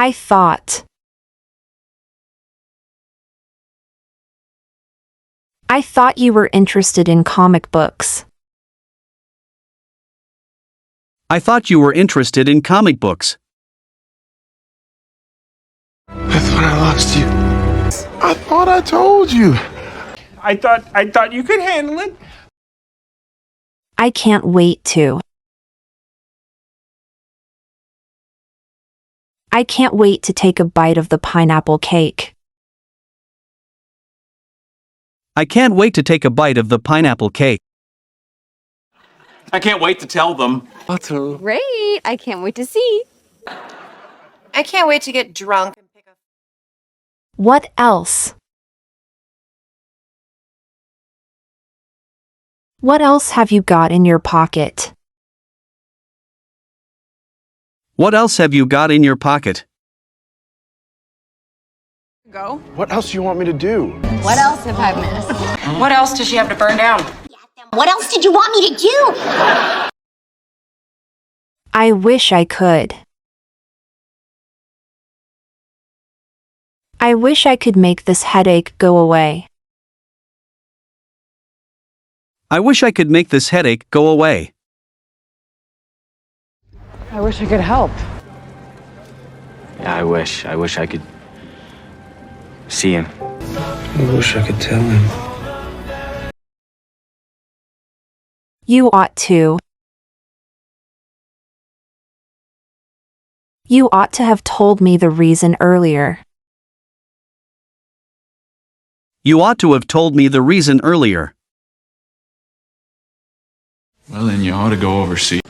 I thought. I thought you were interested in comic books. I thought you were interested in comic books. I thought I lost you. I thought I told you. I thought you could handle it. I can't wait to. I can't wait to take a bite of the pineapple cake. I can't wait to take a bite of the pineapple cake. I can't wait to tell them. Great! I can't wait to see. I can't wait to get drunk and pick up. What else? What else have you got in your pocket? What else have you got in your pocket? Go. What else do you want me to do? What else have I missed? What else does she have to burn down? What else did you want me to do? I wish I could. I wish I could make this headache go away. I wish I could make this headache go away. I wish I could help. Yeah, I wish I could see him. I wish I could tell him. You ought to. You ought to have told me the reason earlier. You ought to have told me the reason earlier. Well, then you ought to go overseas.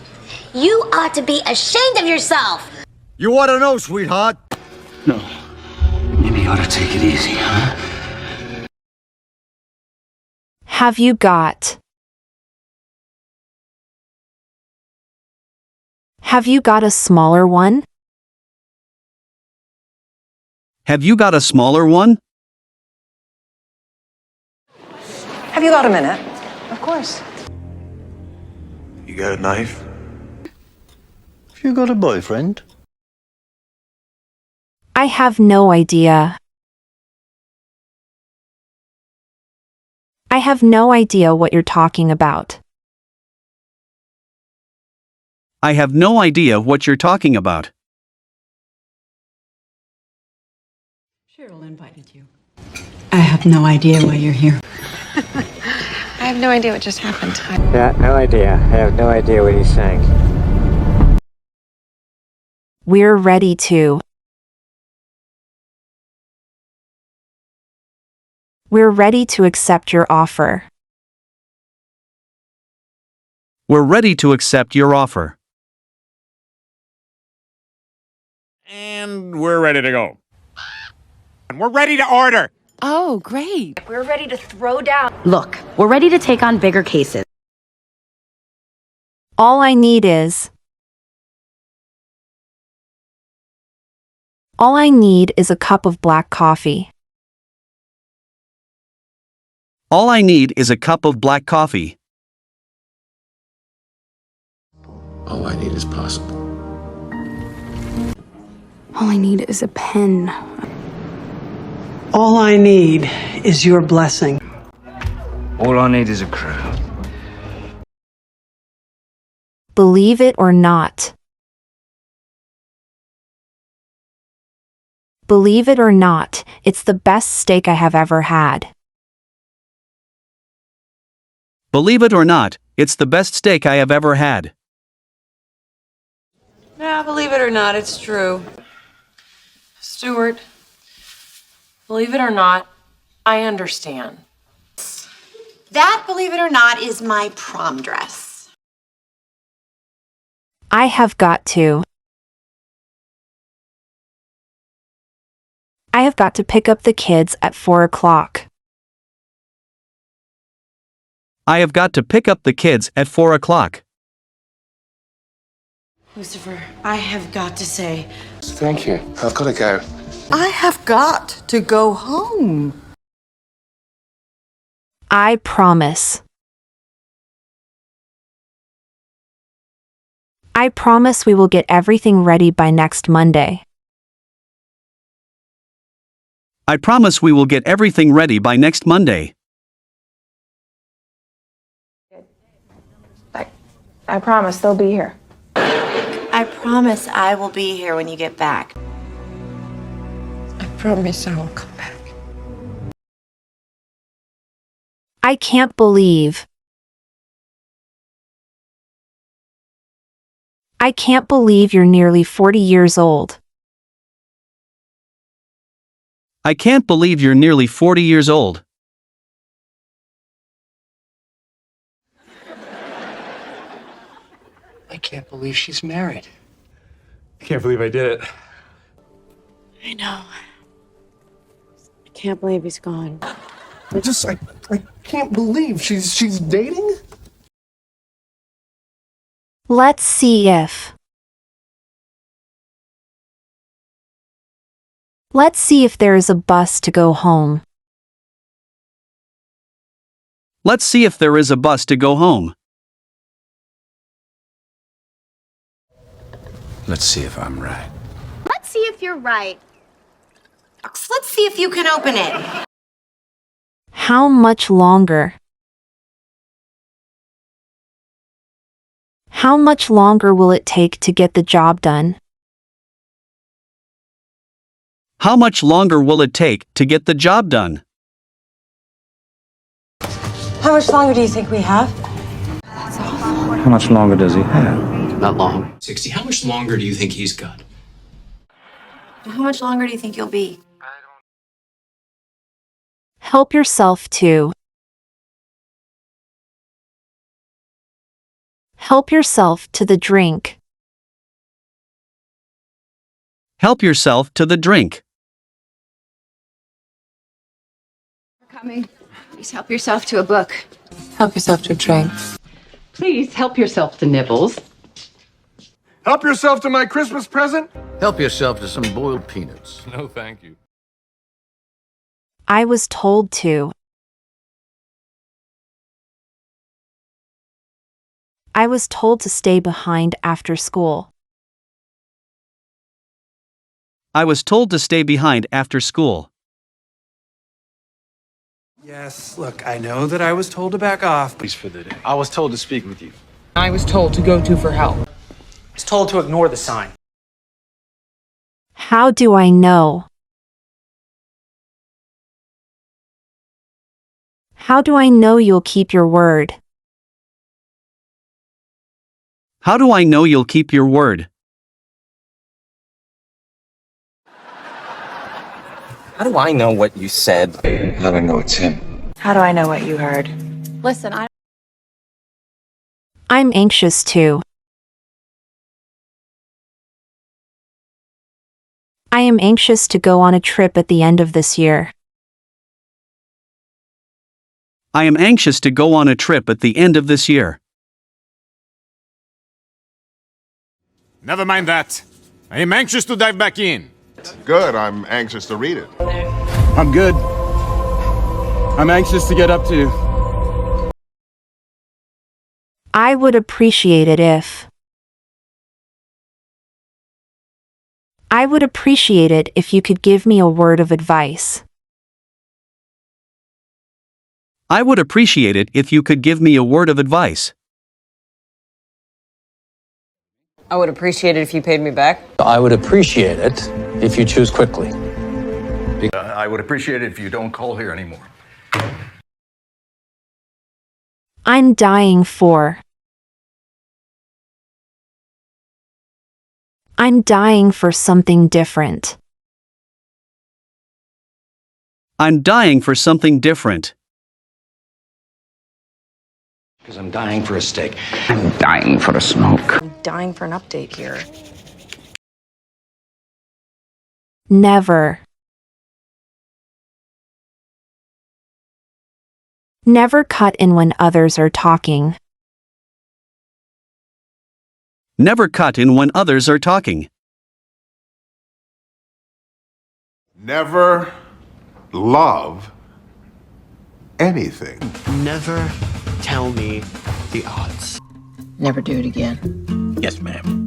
You ought to be ashamed of yourself. You want to know, sweetheart? No. Maybe you ought to take it easy, huh? Have you got? Have you got a smaller one? Have you got a smaller one? Have you got a minute? Of course. You got a knife? Have you got a boyfriend? I have no idea. I have no idea what you're talking about. I have no idea what you're talking about. Cheryl invited you. I have no idea why you're here. I have no idea what just happened. Yeah, no idea. I have no idea what he's saying. We're ready to. We're ready to accept your offer. We're ready to accept your offer. And we're ready to go. And we're ready to order. Oh, great. We're ready to throw down. Look, we're ready to take on bigger cases. All I need is. All I need is a cup of black coffee. All I need is a cup of black coffee. All I need is possible. All I need is a pen. All I need is your blessing. All I need is a crowd. Believe it or not. Believe it or not, it's the best steak I have ever had. Believe it or not, it's the best steak I have ever had. Now, believe it or not, it's true. Stuart, believe it or not, I understand. That, believe it or not, is my prom dress. I have got to. I have got to pick up the kids at 4 o'clock. I have got to pick up the kids at 4 o'clock. Lucifer, I have got to say, Thank you. I've got to go. I have got to go home. I promise. I promise we will get everything ready by next Monday. I promise we will get everything ready by next Monday. I promise they'll be here. I promise I will be here when you get back. I promise I will come back. I can't believe. I can't believe you're nearly 40 years old. I can't believe you're nearly 40 years old. I can't believe she's married. I can't believe I did it. I know. I can't believe he's gone. I can't believe she's dating? Let's see if. Let's see if there is a bus to go home. Let's see if there is a bus to go home. Let's see if I'm right. Let's see if you're right. Let's see if you can open it. How much longer? How much longer will it take to get the job done? How much longer will it take to get the job done? How much longer do you think we have? How much longer does he have? Not long. 60. How much longer do you think he's got? How much longer do you think you'll be? Help yourself to. Help yourself to the drink. Help yourself to the drink. Coming. Please help yourself to a book. Help yourself to a drink. Please help yourself to nibbles. Help yourself to my Christmas present? Help yourself to some boiled peanuts. No, thank you. I was told to. I was told to stay behind after school. I was told to stay behind after school. Yes, look, I know that I was told to back off. Please for the day. I was told to speak with you. I was told to go to for help. I was told to ignore the sign. How do I know? How do I know you'll keep your word? How do I know you'll keep your word? How do I know what you said? How do I know it's him? How do I know what you heard? Listen, I'm anxious to. I am anxious to go on a trip at the end of this year. I am anxious to go on a trip at the end of this year. Never mind that. I am anxious to dive back in. Good, I'm anxious to read it. I'm good. I'm anxious to get up to. I would appreciate it if. I would appreciate it if you could give me a word of advice. I would appreciate it if you could give me a word of advice. I would appreciate it if you paid me back. I would appreciate it if you choose quickly. I would appreciate it if you don't call here anymore. I'm dying for. I'm dying for something different. I'm dying for something different. Because I'm dying for a steak. I'm dying for a smoke. I'm dying for an update here. Never. Never cut in when others are talking. Never cut in when others are talking. Never love anything. Never tell me the odds. Never do it again. Yes, ma'am.